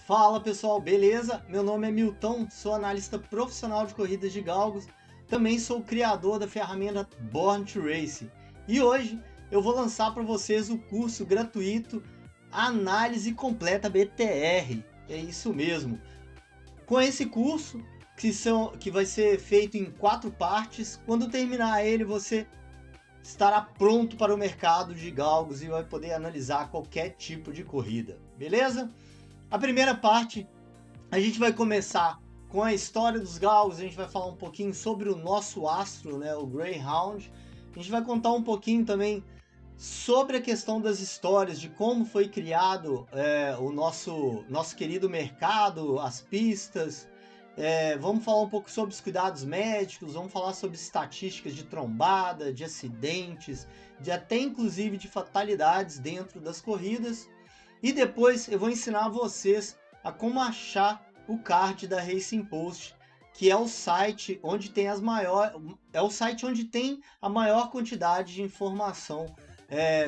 Fala pessoal, beleza? Meu nome é Milton, sou analista profissional de corridas de galgos, também sou o criador da ferramenta Born to Race e hoje eu vou lançar para vocês o curso gratuito Análise Completa BTR, é isso mesmo. Com esse curso, que vai ser feito em 4 partes, quando terminar ele você estará pronto para o mercado de galgos e vai poder analisar qualquer tipo de corrida, beleza? A primeira parte, a gente vai começar com a história dos galgos, a gente vai falar um pouquinho sobre o nosso astro, né, o Greyhound. A gente vai contar um pouquinho também sobre a questão das histórias, de como foi criado o nosso querido mercado, as pistas. Vamos falar um pouco sobre os cuidados médicos, vamos falar sobre estatísticas de trombada, de acidentes, de até inclusive de fatalidades dentro das corridas. E depois eu vou ensinar vocês a como achar o card da Racing Post, que é o site onde tem a maior quantidade de informação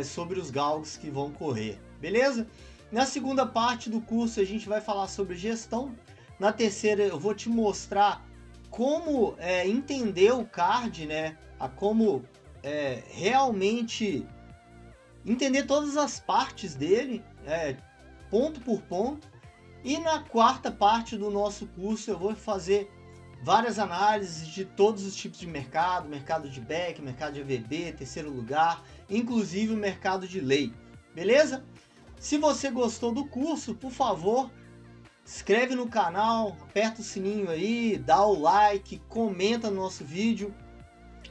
sobre os galgos que vão correr, beleza? Na segunda parte do curso a gente vai falar sobre gestão. Na terceira eu vou te mostrar como entender o card, né? Como realmente entender todas as partes dele, ponto por ponto. E na quarta parte do nosso curso eu vou fazer várias análises de todos os tipos de mercado, mercado de back, mercado de AVB, terceiro lugar, inclusive o mercado de lei, beleza? Se você gostou do curso, por favor, inscreve no canal, aperta o sininho aí, dá o like, comenta no nosso vídeo,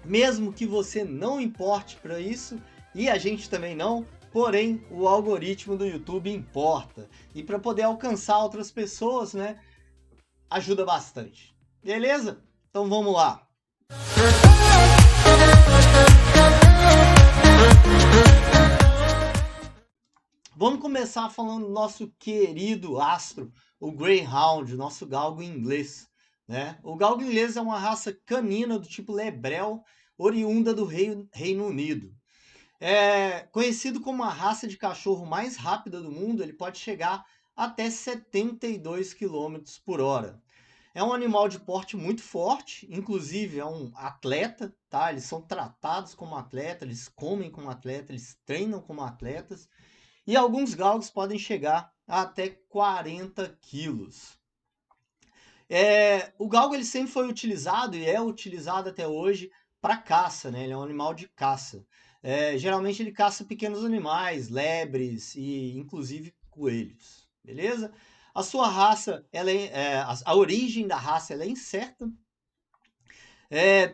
mesmo que você não importe para isso, e a gente também não, porém o algoritmo do YouTube importa, e para poder alcançar outras pessoas, né, ajuda bastante, beleza? Então vamos lá! Vamos começar falando do nosso querido astro, o Greyhound, nosso galgo inglês, né? O galgo inglês é uma raça canina do tipo Lebrel, oriunda do Reino Unido. Conhecido como a raça de cachorro mais rápida do mundo, ele pode chegar até 72 km por hora. É um animal de porte muito forte, inclusive é um atleta, tá? Eles são tratados como atleta, eles comem como atleta, eles treinam como atletas. E alguns galgos podem chegar a até 40 quilos. O galgo ele sempre foi utilizado e é utilizado até hoje para caça, né? Ele é um animal de caça. Geralmente ele caça pequenos animais, lebres e inclusive coelhos, beleza? A sua raça, a origem da raça ela é incerta.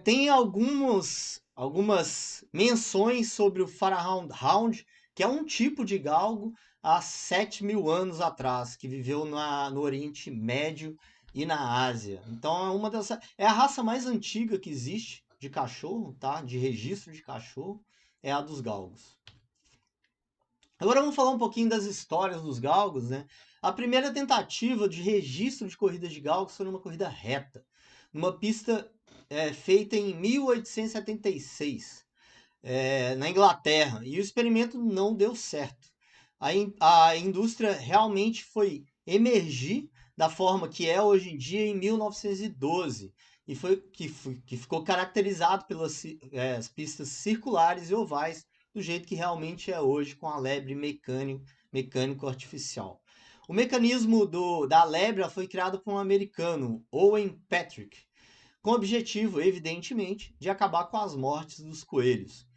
Tem algumas menções sobre o Pharaoh Hound, que é um tipo de galgo há 7.000 anos atrás, que viveu no Oriente Médio e na Ásia. Então é a raça mais antiga que existe de cachorro, tá? De registro de cachorro, é a dos galgos. Agora vamos falar um pouquinho das histórias dos galgos, né? A primeira tentativa de registro de corridas de galgos foi numa corrida reta, numa pista feita em 1876, na Inglaterra, e o experimento não deu certo. A indústria realmente foi emergir da forma que é hoje em dia em 1912, e que ficou caracterizado pelas pistas circulares e ovais, do jeito que realmente é hoje, com a lebre mecânico artificial. O mecanismo da lebre foi criado por um americano, Owen Patrick, com o objetivo, evidentemente, de acabar com as mortes dos coelhos.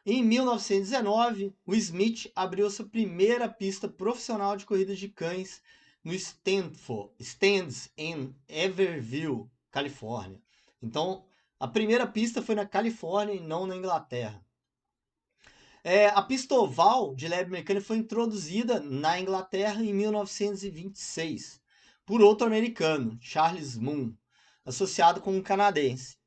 Em 1919, o Smith abriu sua primeira pista profissional de corrida de cães no Stands em Everville, Califórnia. Então, a primeira pista foi na Califórnia e não na Inglaterra. A pista oval de lebre mecânica foi introduzida na Inglaterra em 1926 por outro americano, Charles Moon, associado com um canadense.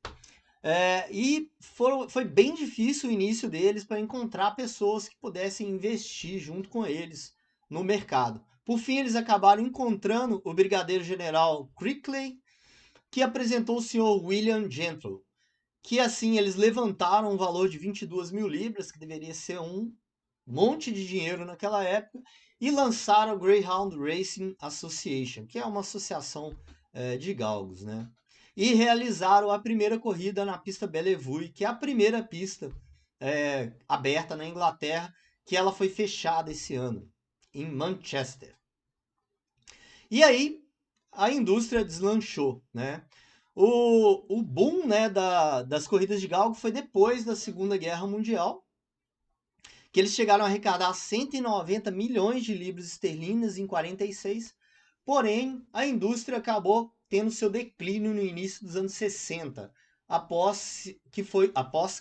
Foi bem difícil o início deles para encontrar pessoas que pudessem investir junto com eles no mercado. Por fim, eles acabaram encontrando o brigadeiro general Crickley, que apresentou o senhor William Gentle, que assim eles levantaram um valor de 22.000 libras, que deveria ser um monte de dinheiro naquela época, e lançaram a Greyhound Racing Association, que é uma associação de galgos, né? E realizaram a primeira corrida na pista Bellevue, que é a primeira pista aberta na Inglaterra, que ela foi fechada esse ano, em Manchester. E aí a indústria deslanchou, né? O boom, né, das corridas de galgo foi depois da Segunda Guerra Mundial, que eles chegaram a arrecadar 190 milhões de libras esterlinas em 46, porém a indústria acabou tendo seu declínio no início dos anos 60, após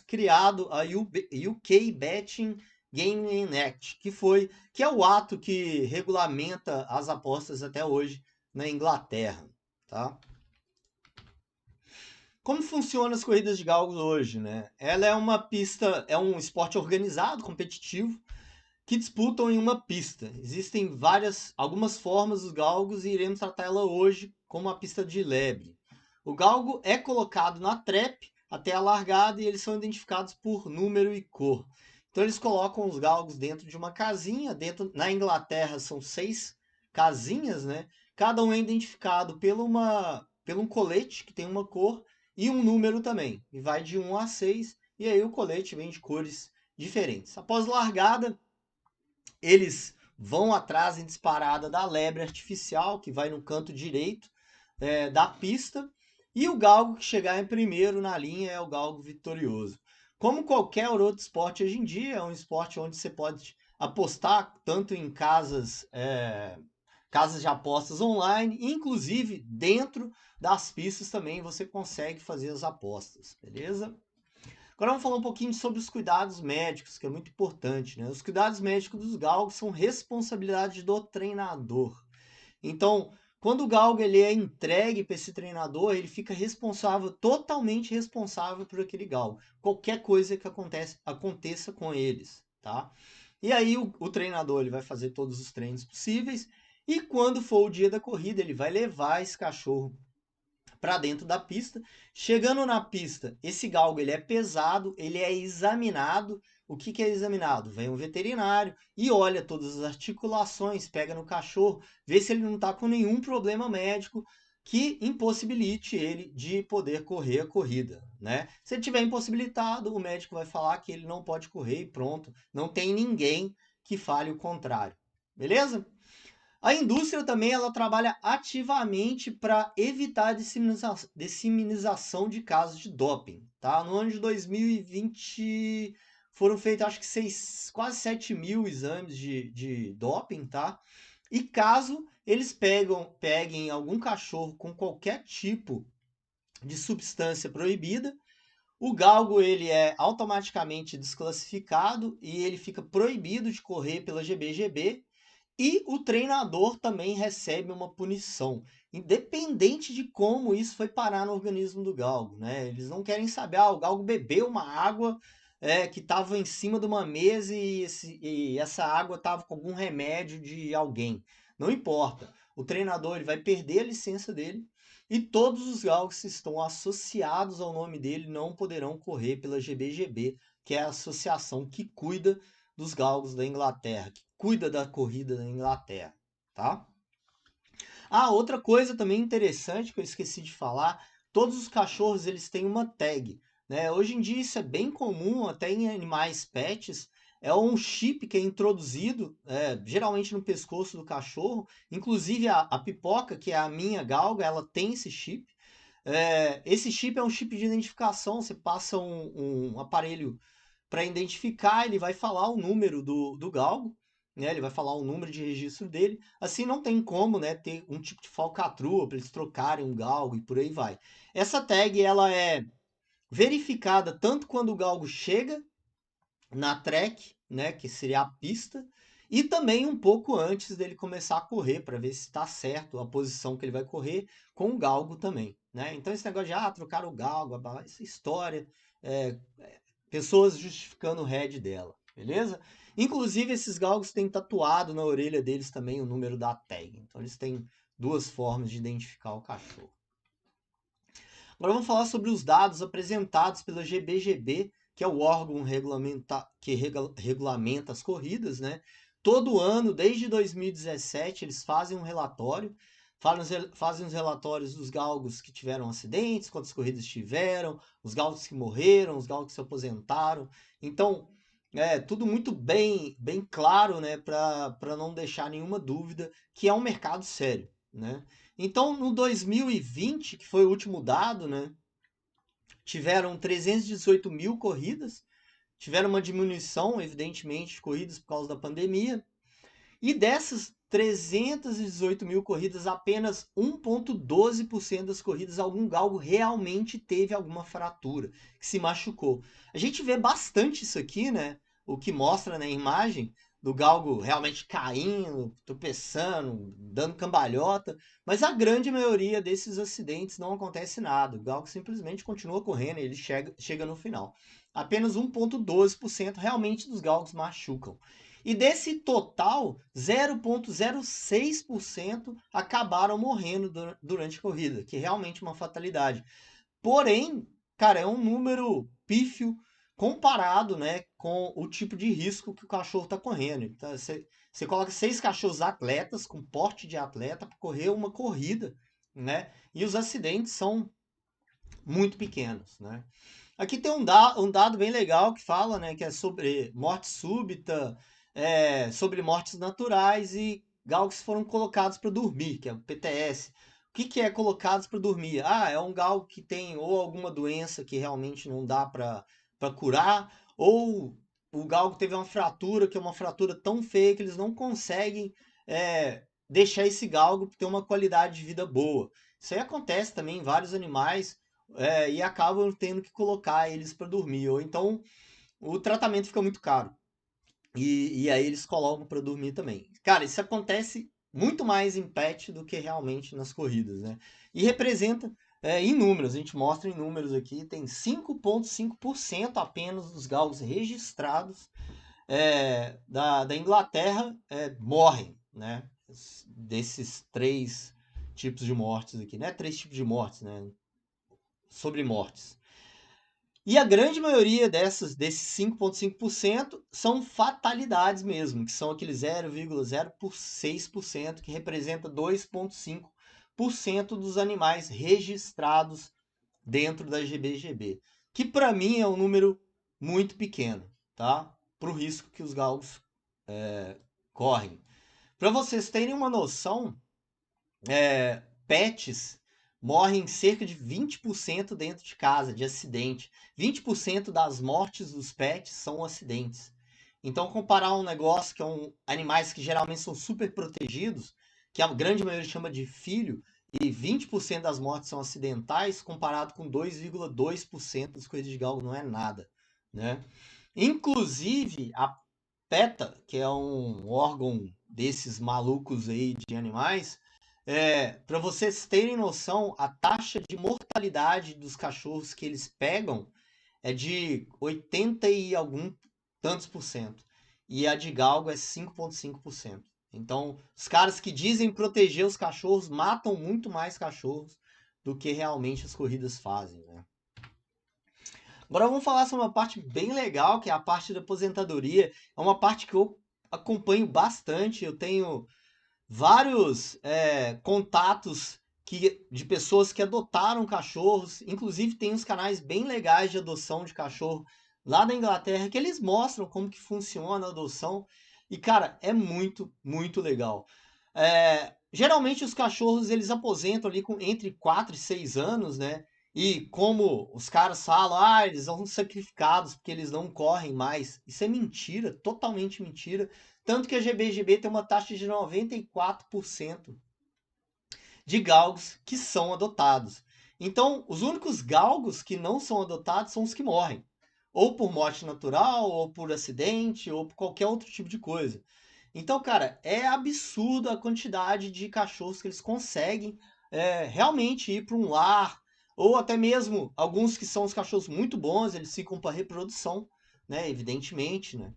criado a UK Betting Gaming Act, que é o ato que regulamenta as apostas até hoje na Inglaterra, tá? Como funcionam as corridas de galgos hoje, né? Ela é uma pista, é um esporte organizado, competitivo, que disputam em uma pista. Existem algumas formas dos galgos e iremos tratá-la hoje como uma pista de lebre. O galgo é colocado na trap até a largada e eles são identificados por número e cor. Então eles colocam os galgos dentro de uma casinha, na Inglaterra são 6 casinhas, né? Cada um é identificado por um colete que tem uma cor e um número também. E vai de 1 a 6, e aí o colete vem de cores diferentes. Após largada, eles vão atrás em disparada da lebre artificial, que vai no canto direito da pista, e o galgo que chegar em primeiro na linha é o galgo vitorioso. Como qualquer outro esporte hoje em dia, é um esporte onde você pode apostar tanto em casas de apostas online, inclusive dentro das pistas também você consegue fazer as apostas, beleza? Agora vamos falar um pouquinho sobre os cuidados médicos, que é muito importante, né? Os cuidados médicos dos galgos são responsabilidade do treinador. Então, quando o galgo ele é entregue para esse treinador, ele fica totalmente responsável por aquele galgo. Qualquer coisa que aconteça com eles, tá? E aí o treinador ele vai fazer todos os treinos possíveis e quando for o dia da corrida, ele vai levar esse cachorro para dentro da pista. Chegando na pista, esse galgo ele é pesado, ele é examinado. O que é examinado? Vem um veterinário e olha todas as articulações, pega no cachorro, vê se ele não está com nenhum problema médico que impossibilite ele de poder correr a corrida, né? Se ele tiver impossibilitado, o médico vai falar que ele não pode correr e pronto. Não tem ninguém que fale o contrário. Beleza? A indústria também ela trabalha ativamente para evitar a disseminação de casos de doping. Tá? No ano de 2020 foram feitos acho que quase 7 mil exames de doping. Tá? E caso eles peguem algum cachorro com qualquer tipo de substância proibida, o galgo ele é automaticamente desclassificado e ele fica proibido de correr pela GBGB e o treinador também recebe uma punição, independente de como isso foi parar no organismo do galgo, né? Eles não querem saber, o galgo bebeu uma água que estava em cima de uma mesa e essa água estava com algum remédio de alguém. Não importa. O treinador ele vai perder a licença dele e todos os galgos que estão associados ao nome dele não poderão correr pela GBGB, que é a associação que cuida dos galgos da Inglaterra, que cuida da corrida da Inglaterra, tá? Outra coisa também interessante que eu esqueci de falar, todos os cachorros eles têm uma tag, né? Hoje em dia isso é bem comum, até em animais pets, é um chip que é introduzido, geralmente no pescoço do cachorro, inclusive a Pipoca, que é a minha galga, ela tem esse chip. Esse chip é um chip de identificação, você passa um aparelho para identificar, ele vai falar o número do galgo, né? Ele vai falar o número de registro dele. Assim não tem como, né, ter um tipo de falcatrua para eles trocarem um galgo e por aí vai. Essa tag ela é verificada tanto quando o galgo chega na track, né, que seria a pista, e também um pouco antes dele começar a correr, para ver se está certo a posição que ele vai correr com o galgo também, né? Então esse negócio de trocar o galgo, essa história, é, pessoas justificando o head dela, beleza? Inclusive esses galgos têm tatuado na orelha deles também o número da tag, então eles têm duas formas de identificar o cachorro. Agora vamos falar sobre os dados apresentados pela GBGB, que é o órgão que regulamenta as corridas, né? todo ano, desde 2017, eles fazem um relatório, fazem os relatórios dos galgos que tiveram acidentes, quantas corridas tiveram, os galgos que morreram, os galgos que se aposentaram. Então, é tudo muito bem claro, né, para não deixar nenhuma dúvida que é um mercado sério, né? Então, no 2020, que foi o último dado, né, tiveram 318 mil corridas, tiveram uma diminuição, evidentemente, de corridas por causa da pandemia, e dessas 318 mil corridas, apenas 1,12% das corridas, algum galgo realmente teve alguma fratura, que se machucou. A gente vê bastante isso aqui, né? O que mostra na imagem do galgo realmente caindo, tropeçando, dando cambalhota, mas a grande maioria desses acidentes não acontece nada. O galgo simplesmente continua correndo e ele chega no final. Apenas 1,12% realmente dos galgos machucam. E desse total, 0,06% acabaram morrendo durante a corrida, que é realmente uma fatalidade. Porém, cara, é um número pífio comparado, né, com o tipo de risco que o cachorro está correndo. Então, você coloca 6 cachorros atletas, com porte de atleta, para correr uma corrida, né? E os acidentes são muito pequenos, né? Aqui tem um dado bem legal que fala, né, que é sobre morte súbita, sobre mortes naturais e galgos que foram colocados para dormir, que é o PTS. O que, que é colocados para dormir? Ah, é um galgo que tem ou alguma doença que realmente não dá para curar, ou o galgo teve uma fratura, que é uma fratura tão feia que eles não conseguem deixar esse galgo ter uma qualidade de vida boa. Isso aí acontece também em vários animais, e acabam tendo que colocar eles para dormir. Ou então o tratamento fica muito caro. E aí eles colocam para dormir também. Cara, isso acontece muito mais em pet do que realmente nas corridas, né? E representa em números, a gente mostra em números aqui, tem 5,5% apenas dos galgos registrados da Inglaterra morrem, né? Desses 3 tipos de mortes aqui, né? 3 tipos de mortes, né? Sobre mortes. E a grande maioria desses 5,5% são fatalidades mesmo, que são aqueles 0,06%, que representa 2,5% dos animais registrados dentro da GBGB, que para mim é um número muito pequeno, tá? Para o risco que os galgos correm. Para vocês terem uma noção, pets morrem cerca de 20% dentro de casa, de acidente. 20% das mortes dos pets são acidentes. Então, comparar um negócio que animais que geralmente são super protegidos, que a grande maioria chama de filho, e 20% das mortes são acidentais, comparado com 2,2% das coisas de galgo, não é nada, né? Inclusive, a PETA, que é um órgão desses malucos aí de animais, para vocês terem noção, a taxa de mortalidade dos cachorros que eles pegam é de 80 e algum tantos por cento. E a de galgo é 5,5%. Então, os caras que dizem proteger os cachorros matam muito mais cachorros do que realmente as corridas fazem, né? Agora vamos falar sobre uma parte bem legal, que é a parte da aposentadoria. É uma parte que eu acompanho bastante. Eu tenho vários contatos de pessoas que adotaram cachorros. Inclusive tem uns canais bem legais de adoção de cachorro lá da Inglaterra, que eles mostram como que funciona a adoção. E, cara, é muito, muito legal. Geralmente os cachorros eles aposentam ali entre 4 e 6 anos, né? E como os caras falam, eles são sacrificados porque eles não correm mais. Isso é mentira, totalmente mentira. Tanto que a GBGB tem uma taxa de 94% de galgos que são adotados. Então, os únicos galgos que não são adotados são os que morrem. Ou por morte natural, ou por acidente, ou por qualquer outro tipo de coisa. Então, cara, é absurdo a quantidade de cachorros que eles conseguem realmente ir para um lar, ou até mesmo alguns que são os cachorros muito bons, eles ficam para reprodução, né? Evidentemente, né?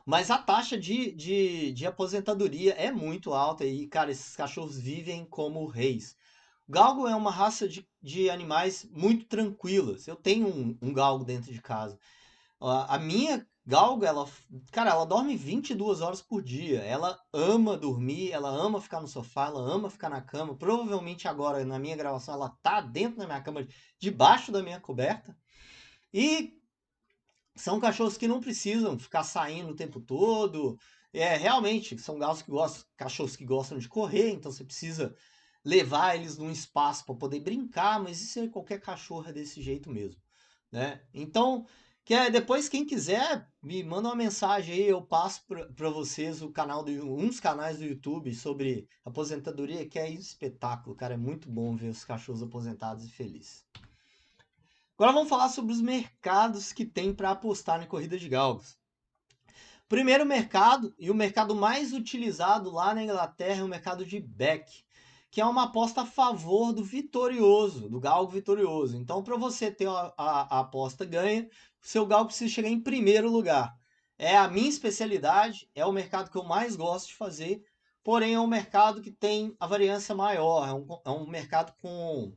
Mas a taxa de aposentadoria é muito alta e, cara, esses cachorros vivem como reis. O galgo é uma raça de animais muito tranquilas. Eu tenho um galgo dentro de casa. A minha Galgo, cara, ela dorme 22 horas por dia. Ela ama dormir, ela ama ficar no sofá, ela ama ficar na cama. Provavelmente agora, na minha gravação, ela tá dentro da minha cama, debaixo da minha coberta. E são cachorros que não precisam ficar saindo o tempo todo. Realmente, são galos que gostam, cachorros que gostam de correr, então você precisa levar eles num espaço para poder brincar, mas isso é qualquer cachorro é desse jeito mesmo, né? Então, depois quem quiser, me manda uma mensagem aí, eu passo para vocês o canal uns canais do YouTube sobre aposentadoria, que é espetáculo, cara, é muito bom ver os cachorros aposentados e felizes. Agora vamos falar sobre os mercados que tem para apostar em corrida de galgos. Primeiro mercado, e o mercado mais utilizado lá na Inglaterra, é o mercado de back, que é uma aposta a favor do vitorioso, do galgo vitorioso. Então, para você ter a aposta ganha, o seu galgo precisa chegar em primeiro lugar. É a minha especialidade, é o mercado que eu mais gosto de fazer, porém é um mercado que tem a variância maior, é um mercado com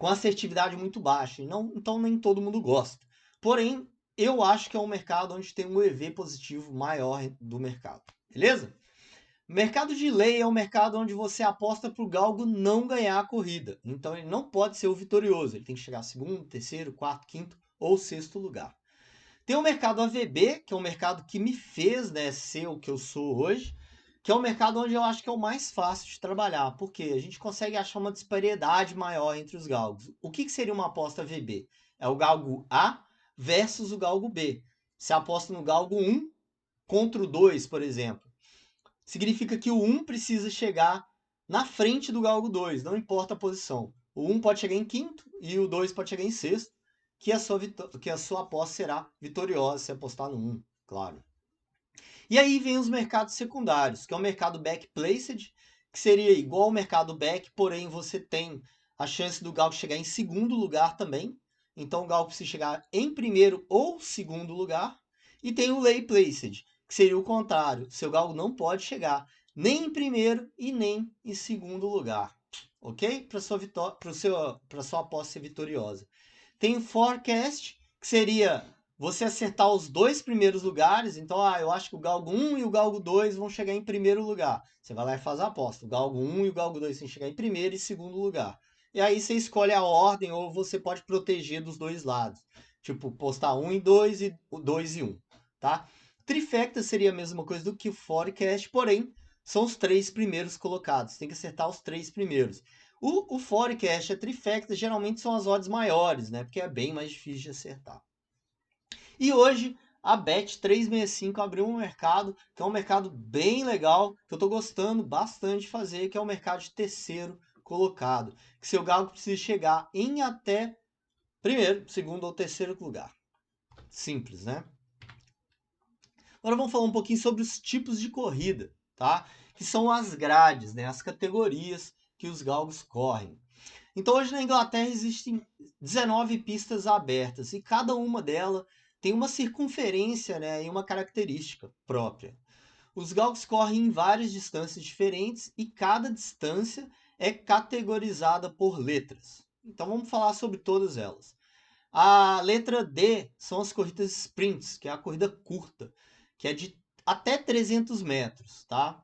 assertividade muito baixa. E não, então nem todo mundo gosta. Porém, eu acho que é um mercado onde tem um EV positivo maior do mercado. Beleza? Mercado de lei é um mercado onde você aposta para o galgo não ganhar a corrida. Então ele não pode ser o vitorioso. Ele tem que chegar segundo, terceiro, quarto, quinto ou sexto lugar. Tem o mercado AVB, que é um mercado que me fez, né, ser o que eu sou hoje, que é um mercado onde eu acho que é o mais fácil de trabalhar, porque a gente consegue achar uma disparidade maior entre os galgos. O que seria uma aposta AVB? É o galgo A versus o galgo B. Se aposta no galgo 1 contra o 2, por exemplo, significa que o 1 precisa chegar na frente do galgo 2, não importa a posição. O 1 pode chegar em quinto e o 2 pode chegar em sexto, que a sua aposta será vitoriosa se apostar no 1, claro. E aí vem os mercados secundários, que é o mercado backplaced, que seria igual ao mercado back, porém você tem a chance do galgo chegar em segundo lugar também. Então o galgo precisa chegar em primeiro ou segundo lugar. E tem o lay placed, que seria o contrário. Seu galgo não pode chegar nem em primeiro e nem em segundo lugar. Ok? Para sua aposta ser vitoriosa. Tem o forecast, que seria você acertar os dois primeiros lugares. Então, eu acho que o galgo 1 e o galgo 2 vão chegar em primeiro lugar. Você vai lá e faz a aposta. O galgo 1 e o galgo 2 vão chegar em primeiro e segundo lugar. E aí você escolhe a ordem ou você pode proteger dos dois lados. Tipo, postar 1 e 2 e 2 e 1, tá? Trifecta seria a mesma coisa do que o forecast, porém, são os três primeiros colocados. Tem que acertar os três primeiros. O forecast e a trifecta geralmente são as odds maiores, né? Porque é bem mais difícil de acertar. E hoje a Bet365 abriu um mercado, que é um mercado bem legal, que eu estou gostando bastante de fazer, que é o mercado de terceiro colocado. Que seu galo precisa chegar em até primeiro, segundo ou terceiro lugar. Simples, né? Agora vamos falar um pouquinho sobre os tipos de corrida, tá? Que são as grades, né? As categorias que os galgos correm. Então hoje na Inglaterra existem 19 pistas abertas e cada uma delas tem uma circunferência, né, e uma característica própria. Os galgos correm em várias distâncias diferentes e cada distância é categorizada por letras. Então vamos falar sobre todas elas. A letra D são as corridas sprints, que é a corrida curta, que é de até 300 metros, tá?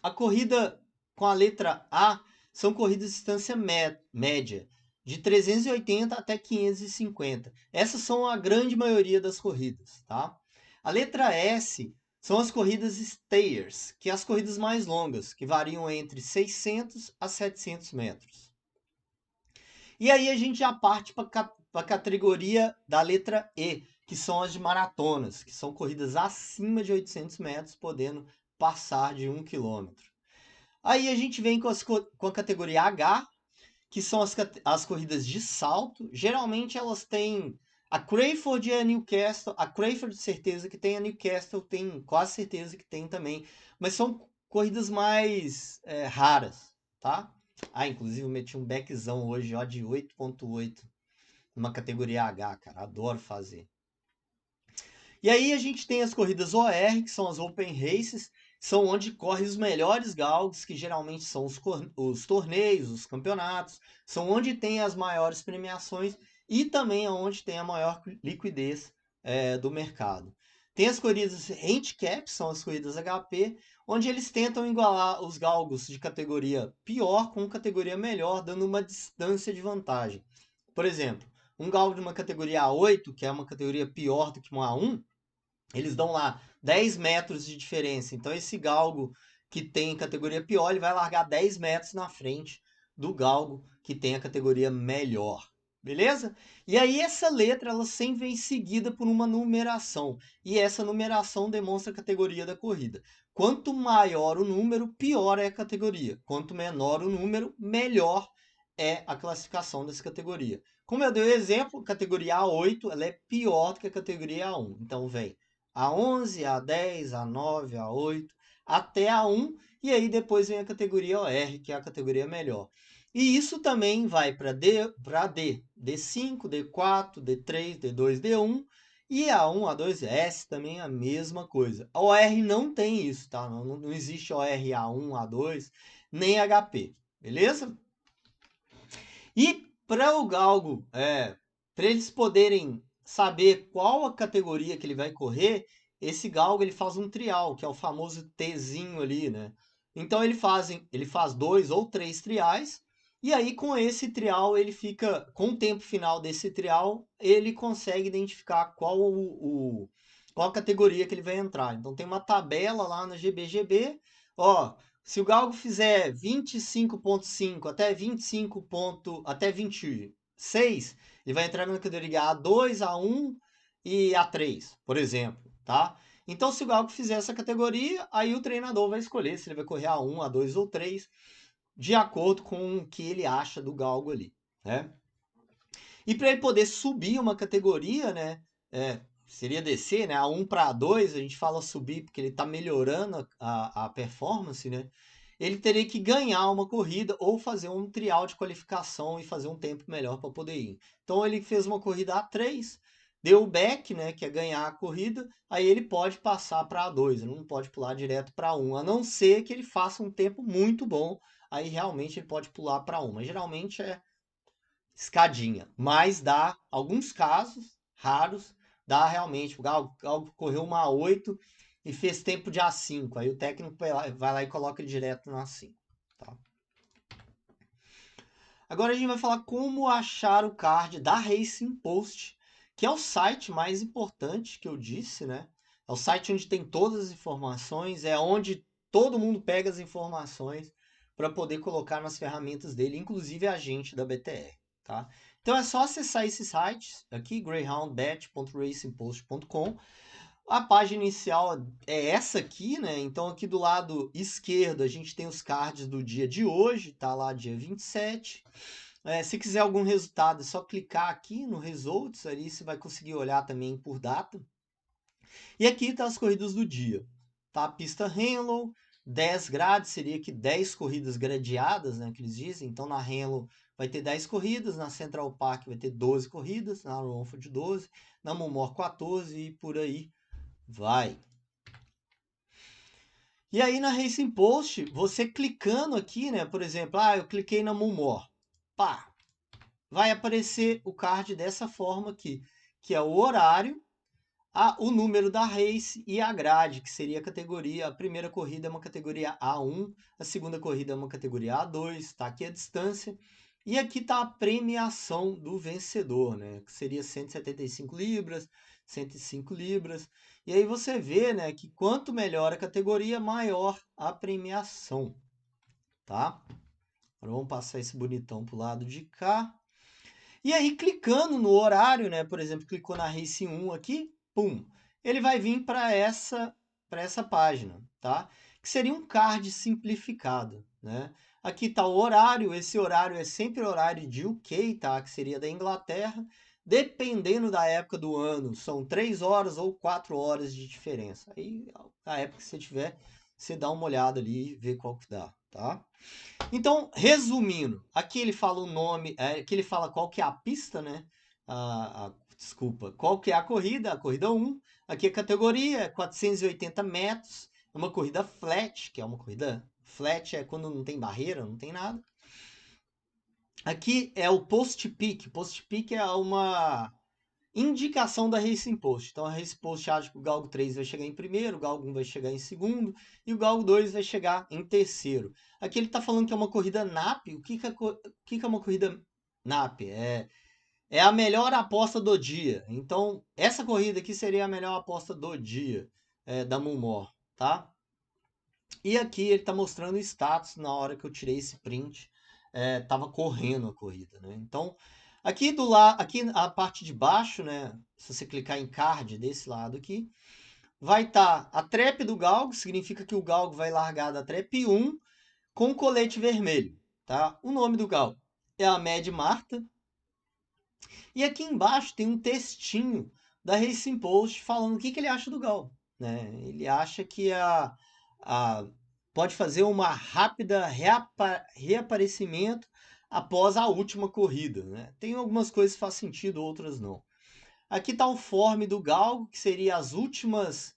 A corrida com a letra A são corridas de distância média, de 380 até 550. Essas são a grande maioria das corridas, tá? A letra S são as corridas stayers, que são as corridas mais longas, que variam entre 600 a 700 metros. E aí a gente já parte para a categoria da letra E, que são as de maratonas, que são corridas acima de 800 metros, podendo passar de 1 quilômetro. Aí a gente vem com a categoria H, que são as corridas de salto. Geralmente elas têm a Crayford e a Newcastle. A Crayford, certeza que tem, a Newcastle tem quase certeza que tem também. Mas são corridas mais raras, tá? Inclusive eu meti um backzão hoje, ó, de 8.8 numa categoria H, cara. Adoro fazer. E aí a gente tem as corridas OR, que são as Open Races, são onde correm os melhores galgos, que geralmente são os torneios, os campeonatos, são onde tem as maiores premiações e também onde tem a maior liquidez do mercado. Tem as corridas handicap, são as corridas HP, onde eles tentam igualar os galgos de categoria pior com categoria melhor, dando uma distância de vantagem. Por exemplo, um galgo de uma categoria A8, que é uma categoria pior do que uma A1, eles dão lá 10 metros de diferença. Então, esse galgo que tem categoria pior, ele vai largar 10 metros na frente do galgo que tem a categoria melhor. Beleza? E aí, essa letra, ela sempre vem seguida por uma numeração. E essa numeração demonstra a categoria da corrida. Quanto maior o número, pior é a categoria. Quanto menor o número, melhor é a classificação dessa categoria. Como eu dei o exemplo, a categoria A8 ela é pior do que a categoria A1. Então, vem A11, A10, A9, A8, até A1, e aí depois vem a categoria OR, que é a categoria melhor. E isso também vai para D, D5, D4, D3, D2, D1, e A1, A2, S também é a mesma coisa. A OR não tem isso, tá? Não existe OR A1, A2, nem HP, beleza? E para o galgo, para eles poderem saber qual a categoria que ele vai correr, esse galgo ele faz um trial, que é o famoso Tzinho ali, né? Então ele faz 2 ou 3 triais, e aí com esse trial ele fica, com o tempo final desse trial, ele consegue identificar qual a categoria que ele vai entrar. Então tem uma tabela lá na GBGB, ó, se o galgo fizer 25.5 até 26, ele vai entrar na categoria A2, A1 e A3, por exemplo, tá? Então, se o galgo fizer essa categoria, aí o treinador vai escolher se ele vai correr A1, A2 ou 3, de acordo com o que ele acha do galgo ali, né? E para ele poder subir uma categoria, né? Seria descer, né? A1 para A2, a gente fala subir porque ele está melhorando a performance, né? Ele teria que ganhar uma corrida ou fazer um trial de qualificação e fazer um tempo melhor para poder ir. Então ele fez uma corrida A3, deu o back, né, que é ganhar a corrida, aí ele pode passar para A2, ele não pode pular direto para A1, a não ser que ele faça um tempo muito bom, aí realmente ele pode pular para A1, mas geralmente é escadinha. Mas dá, alguns casos raros, dá realmente. O Galgo correu uma A8 e fez tempo de A5. Aí o técnico vai lá e coloca ele direto no A5. Tá? Agora a gente vai falar como achar o card da Racing Post, que é o site mais importante que eu disse, né? É o site onde tem todas as informações, é onde todo mundo pega as informações para poder colocar nas ferramentas dele, inclusive a gente da BTR, tá? Então é só acessar esse site aqui, greyhoundbet.racingpost.com. A página inicial é essa aqui, né? Então aqui do lado esquerdo a gente tem os cards do dia de hoje, tá lá dia 27. Se quiser algum resultado, é só clicar aqui no Results, ali você vai conseguir olhar também por data. E aqui tá as corridas do dia. Tá a pista Henlow, 10 grades, seria que 10 corridas gradeadas, né, que eles dizem. Então na Henlow vai ter 10 corridas, na Central Park vai ter 12 corridas, na Romford 12, na Mulmore 14 e por aí vai. E aí na Racing Post, você clicando aqui, né, por exemplo, eu cliquei na Mulmore. Pá, vai aparecer o card dessa forma aqui, que é o horário, o número da race e a grade, que seria a categoria. A primeira corrida é uma categoria A1, a segunda corrida é uma categoria A2, tá aqui a distância. E aqui tá a premiação do vencedor, né? Que seria 175 libras, 105 libras. E aí você vê, né, que quanto melhor a categoria, maior a premiação, tá? Agora vamos passar esse bonitão pro lado de cá. E aí, clicando no horário, né? Por exemplo, clicou na Race 1 aqui, pum, ele vai vir para essa página, tá? Que seria um card simplificado, né? Aqui está o horário, esse horário é sempre o horário de UK, tá? Que seria da Inglaterra. Dependendo da época do ano, são 3 horas ou 4 horas de diferença. Aí, a época que você tiver, você dá uma olhada ali e vê qual que dá, tá? Então, resumindo, aqui ele fala o nome, aqui ele fala qual que é a pista, né? Desculpa, qual que é a corrida 1. Aqui a categoria é 480 metros, é uma corrida flat, que é uma corrida flat, é quando não tem barreira, não tem nada. Aqui é o post-peak é uma indicação da Racing Post. Então a Racing Post acha que o Galgo 3 vai chegar em primeiro, o Galgo 1 vai chegar em segundo e o Galgo 2 vai chegar em terceiro. Aqui ele está falando que é uma corrida NAP. O que é uma corrida NAP? É a melhor aposta do dia. Então, essa corrida aqui seria a melhor aposta do dia da Munmore, tá? E aqui ele está mostrando o status na hora que eu tirei esse print. Tava correndo a corrida, né? Então, aqui do lado, aqui a parte de baixo, né? Se você clicar em card desse lado aqui, vai estar a trap do Galgo, significa que o Galgo vai largar da trap 1 com colete vermelho, tá? O nome do Galgo é a Mad Marta. E aqui embaixo tem um textinho da Racing Post falando o que ele acha do Galgo, né? Ele acha que pode fazer uma rápida reaparecimento após a última corrida, né? Tem algumas coisas que fazem sentido, outras não. Aqui está o form do Galgo, que seria as últimas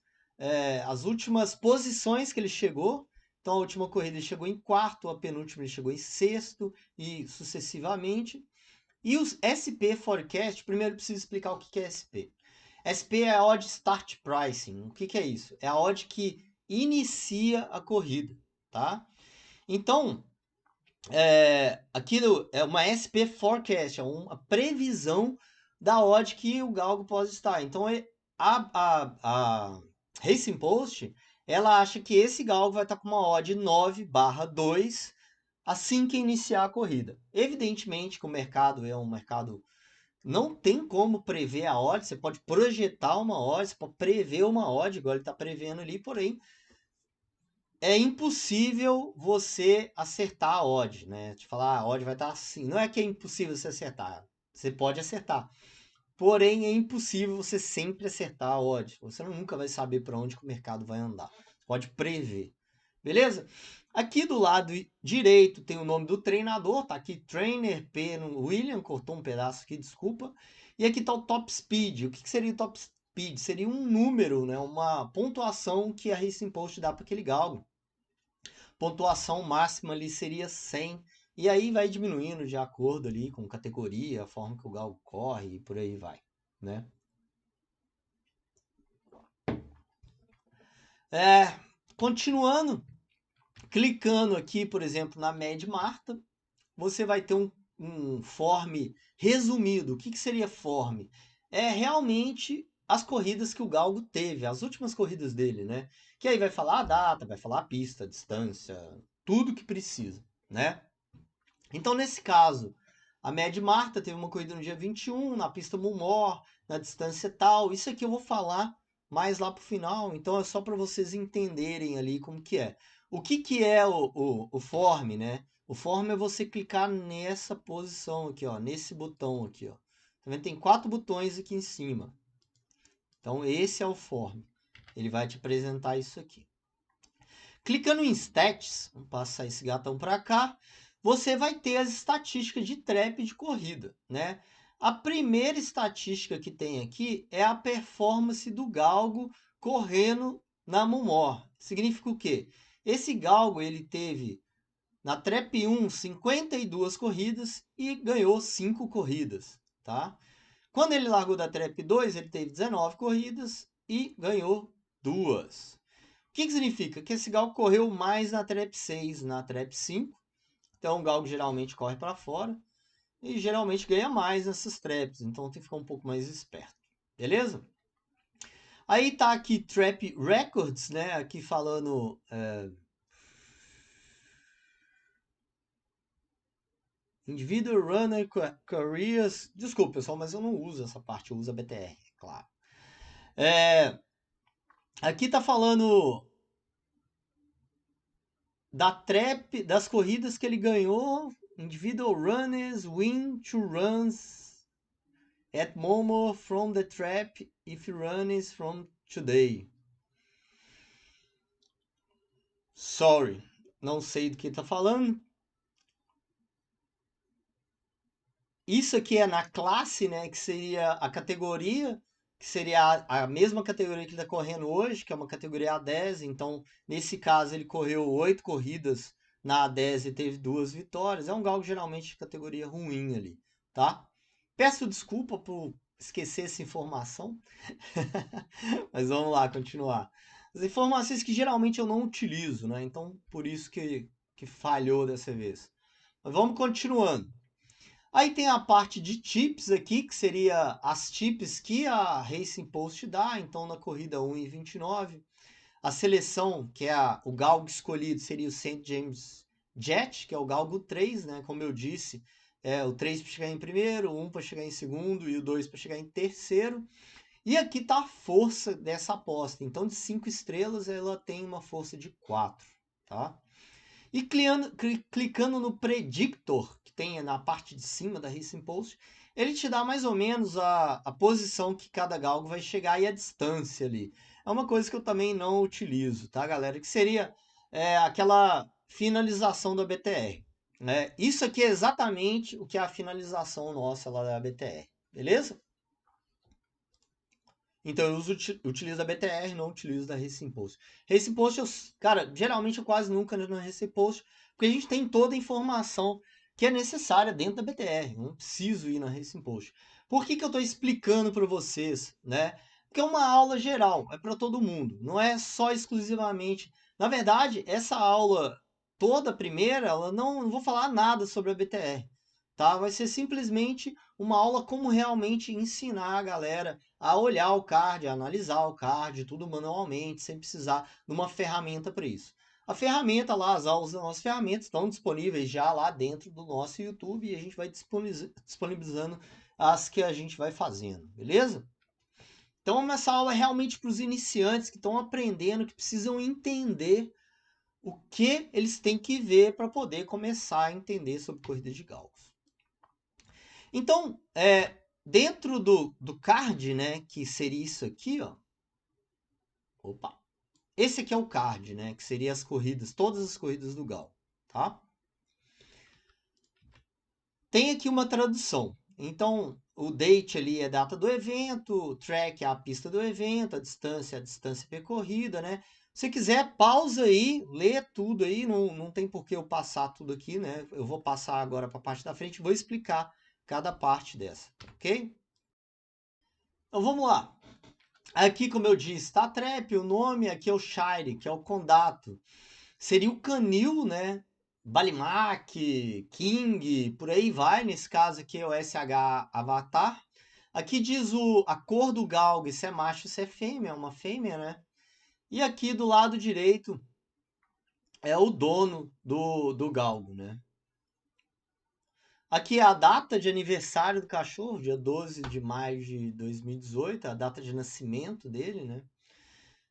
posições que ele chegou. Então, a última corrida ele chegou em quarto, a penúltima ele chegou em sexto e sucessivamente. E os SP Forecast, primeiro preciso explicar o que é SP. SP é a Odd Start Pricing. O que é isso? É a odd que inicia a corrida, tá? Então, aquilo é uma SP Forecast, é uma previsão da odd que o Galgo pode estar. Então, a Racing Post, ela acha que esse Galgo vai estar com uma odd 9/2 assim que iniciar a corrida. Evidentemente que o mercado é um mercado... Não tem como prever a odd, você pode projetar uma odd, você pode prever uma odd, igual ele está prevendo ali, porém, é impossível você acertar a odd, né? Te falar, a odd vai estar assim. Não é que é impossível você acertar, você pode acertar. Porém, é impossível você sempre acertar a odd. Você nunca vai saber para onde que o mercado vai andar. Pode prever. Beleza? Aqui do lado direito tem o nome do treinador, tá aqui Trainer P. William, cortou um pedaço aqui, desculpa. E aqui tá o Top Speed. O que seria o Top Speed? Seria um número, né? Uma pontuação que a Racing Post dá para aquele galgo. Pontuação máxima ali seria 100. E aí vai diminuindo de acordo ali com categoria, a forma que o galgo corre e por aí vai, né? Continuando, clicando aqui, por exemplo, na Mad Marta, você vai ter um form resumido. O que seria form? É realmente as corridas que o galgo teve, as últimas corridas dele, né? Que aí vai falar a data, vai falar a pista, a distância, tudo que precisa, né? Então, nesse caso, a Mad Marta teve uma corrida no dia 21, na pista Munmore, na distância tal. Isso aqui eu vou falar mais lá pro final, então é só para vocês entenderem ali como que é. O que é o form, né? O form é você clicar nessa posição aqui, ó, nesse botão aqui, ó. Tá vendo? Tem 4 botões aqui em cima. Então, esse é o form. Ele vai te apresentar isso aqui. Clicando em Stats, vamos passar esse gatão para cá, você vai ter as estatísticas de trap de corrida, né? A primeira estatística que tem aqui é a performance do galgo correndo na Munmore. Significa o quê? Esse galgo ele teve na trap 1 52 corridas e ganhou 5 corridas, tá? Quando ele largou da trap 2, ele teve 19 corridas e ganhou 2. O que significa? Que esse galgo correu mais na trap 6, na trap 5. Então o galgo geralmente corre para fora e geralmente ganha mais nessas traps. Então tem que ficar um pouco mais esperto. Beleza? Aí tá aqui Trap Records, né? Aqui falando... Individual Runner Careers... Desculpa, pessoal, mas eu não uso essa parte. Eu uso a BTR, claro. Aqui tá falando... das corridas que ele ganhou, individual runners win 2 runs at Momo from the trap if runs from today. Sorry, não sei do que está falando. Isso aqui é na classe, né, que seria a categoria, que seria a mesma categoria que ele está correndo hoje, que é uma categoria A10. Então, nesse caso, ele correu 8 corridas na A10 e teve 2 vitórias. É um galgo geralmente de categoria ruim ali, tá? Peço desculpa por esquecer essa informação. Mas vamos lá, continuar. As informações que geralmente eu não utilizo, né? Então, por isso que falhou dessa vez. Mas vamos continuando. Aí tem a parte de tips aqui, que seria as tips que a Racing Post dá. Então, na corrida 1 e 29, a seleção, que é o galgo escolhido, seria o St. James Jet, que é o galgo 3, né? Como eu disse, o 3 para chegar em primeiro, o 1 para chegar em segundo e o 2 para chegar em terceiro. E aqui está a força dessa aposta. Então, de 5 estrelas, ela tem uma força de 4, tá? E clicando no Predictor, que tem na parte de cima da Racing Post, ele te dá mais ou menos a posição que cada galgo vai chegar e a distância ali. É uma coisa que eu também não utilizo, tá, galera? Que seria aquela finalização da BTR, né? Isso aqui é exatamente o que é a finalização nossa lá da BTR, beleza? Então eu utilizo a BTR, não utilizo da Racing Post. Racing Post, cara, geralmente eu quase nunca ando na Racing Post, porque a gente tem toda a informação que é necessária dentro da BTR. Não preciso ir na Racing Post. Por que eu estou explicando para vocês, né? Porque é uma aula geral, é para todo mundo. Não é só exclusivamente. Na verdade, essa aula toda primeira, ela não vou falar nada sobre a BTR, tá? Vai ser simplesmente uma aula como realmente ensinar a galera a olhar o card, a analisar o card, tudo manualmente, sem precisar de uma ferramenta para isso. A ferramenta lá, as aulas das nossas ferramentas estão disponíveis já lá dentro do nosso YouTube e a gente vai disponibilizando as que a gente vai fazendo, beleza? Então, essa aula é realmente para os iniciantes que estão aprendendo, que precisam entender o que eles têm que ver para poder começar a entender sobre corrida de galgos. Então, dentro do card, né, que seria isso aqui, ó. Opa. Esse aqui é o card, né, que seria as corridas, todas as corridas do galgo, tá? Tem aqui uma tradução. Então, o date ali é a data do evento, o track é a pista do evento, a distância percorrida, né? Se quiser, pausa aí, lê tudo aí, não tem por que eu passar tudo aqui, né? Eu vou passar agora para a parte da frente e vou explicar cada parte dessa, ok? Então vamos lá. Aqui, como eu disse, está a trap, o nome, aqui é o Shire, que é o Condato. Seria o Canil, né? Balimac, King, por aí vai. Nesse caso aqui é o SH Avatar. Aqui diz a cor do galgo, se é macho, se é fêmea, é uma fêmea, né? E aqui do lado direito é o dono do galgo, né? Aqui é a data de aniversário do cachorro, dia 12 de maio de 2018, a data de nascimento dele, né?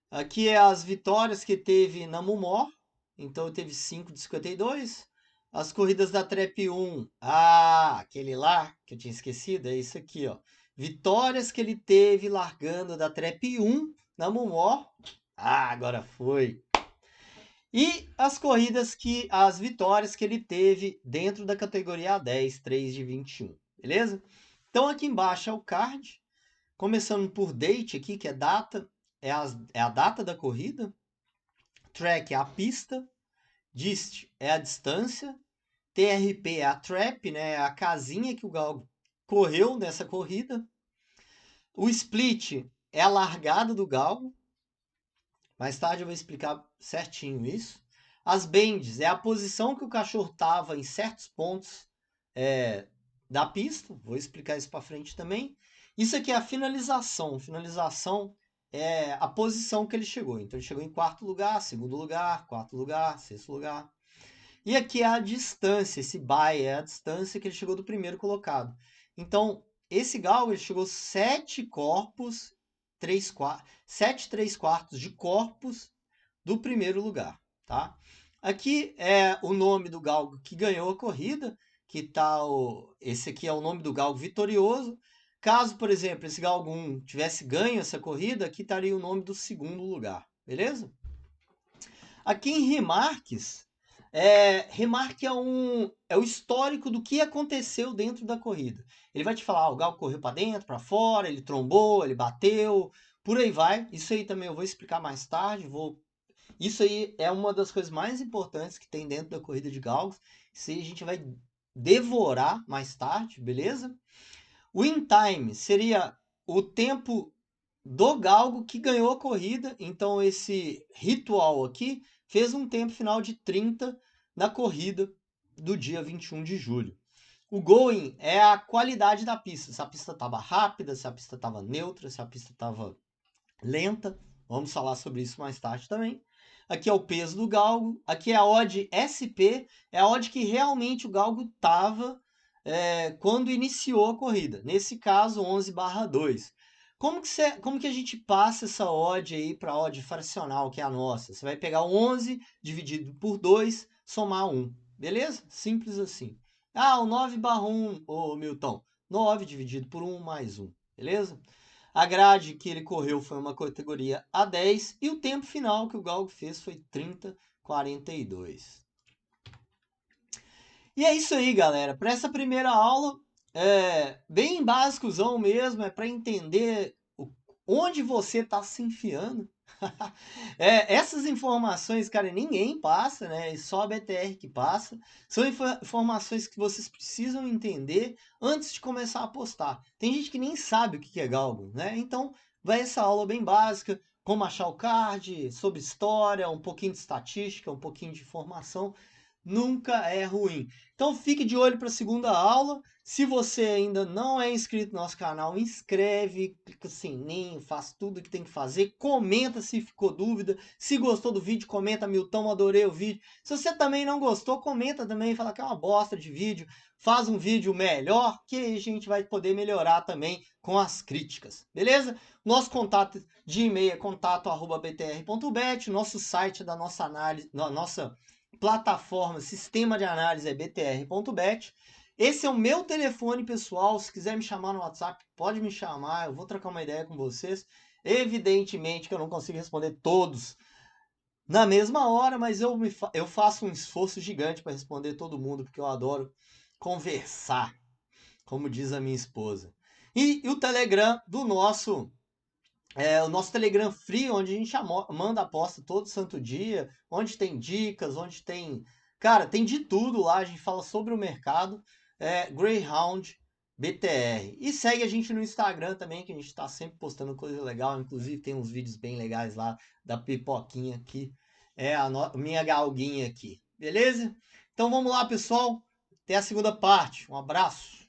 Aqui é as vitórias que teve na Mumor, então teve 5 de 52. As corridas da Trap 1, aquele lá que eu tinha esquecido, é isso aqui, ó. Vitórias que ele teve largando da Trap 1 na Mumor. Agora foi. E as vitórias que ele teve dentro da categoria A10, 3 de 21, beleza? Então aqui embaixo é o card, começando por date aqui, que é data, é a data da corrida, track é a pista, dist é a distância, TRP é a trap, né, é a casinha que o galgo correu nessa corrida, o split é a largada do galgo, mais tarde eu vou explicar certinho isso. As bands é a posição que o cachorro estava em certos pontos da pista. Vou explicar isso para frente também. Isso aqui é a finalização. Finalização é a posição que ele chegou. Então ele chegou em quarto lugar, segundo lugar, quarto lugar, sexto lugar. E aqui é a distância. Esse by é a distância que ele chegou do primeiro colocado. Então esse galgo ele chegou 7 corpos 7 3/4 de corpos do primeiro lugar, tá? Aqui é o nome do galgo que ganhou a corrida, que tá esse aqui é o nome do galgo vitorioso. Caso, por exemplo, esse galgo 1 tivesse ganho essa corrida, aqui estaria o nome do segundo lugar, beleza? Aqui em Remarques, Remarque é o histórico do que aconteceu dentro da corrida. Ele vai te falar, o galgo correu para dentro, para fora, ele trombou, ele bateu, por aí vai. Isso aí também eu vou explicar mais tarde. Isso aí é uma das coisas mais importantes que tem dentro da corrida de galgos. Isso aí a gente vai devorar mais tarde, beleza? O in time seria o tempo do galgo que ganhou a corrida. Então esse ritual aqui fez um tempo final de 30 na corrida do dia 21 de julho. O going é a qualidade da pista. Se a pista estava rápida, se a pista estava neutra, se a pista estava lenta. Vamos falar sobre isso mais tarde também. Aqui é o peso do galgo. Aqui é a odd SP. É a odd que realmente o galgo estava quando iniciou a corrida. Nesse caso, 11/2. Como que a gente passa essa odd aí para a odd fracional, que é a nossa? Você vai pegar o 11 dividido por 2, somar 1. Beleza? Simples assim. Ah, o 9/1, ô Milton. 9 dividido por 1 mais 1. Beleza? A grade que ele correu foi uma categoria A10 e o tempo final que o galgo fez foi 30:42. E é isso aí, galera. Para essa primeira aula, bem básicozão mesmo, é para entender onde você está se enfiando. Essas informações, cara, ninguém passa, né? Só a BTR que passa. São informações que vocês precisam entender antes de começar a apostar. Tem gente que nem sabe o que é galgo, né? Então, vai essa aula bem básica, como achar o card, sobre história, um pouquinho de estatística, um pouquinho de informação. Nunca é ruim. Então fique de olho para a segunda aula. Se você ainda não é inscrito no nosso canal, inscreve, clica no sininho, faz tudo o que tem que fazer. Comenta se ficou dúvida. Se gostou do vídeo, comenta, Milton, adorei o vídeo. Se você também não gostou, comenta também, fala que é uma bosta de vídeo. Faz um vídeo melhor, que a gente vai poder melhorar também com as críticas, beleza? Nosso contato de e-mail é contato@btr.bet. Nosso site da nossa análise, nossa plataforma, sistema de análise é btr.bet. Esse é o meu telefone pessoal. Se quiser me chamar no WhatsApp, pode me chamar. Eu vou trocar uma ideia com vocês. Evidentemente que eu não consigo responder todos na mesma hora, mas eu faço um esforço gigante para responder todo mundo, porque eu adoro conversar, como diz a minha esposa. E o Telegram do nosso o nosso Telegram Free, onde a gente manda aposta todo santo dia, onde tem dicas, onde tem... Cara, tem de tudo lá, a gente fala sobre o mercado, Greyhound BTR. E segue a gente no Instagram também, que a gente está sempre postando coisa legal, inclusive tem uns vídeos bem legais lá da pipoquinha aqui, minha galguinha aqui, beleza? Então vamos lá, pessoal, até a segunda parte, um abraço!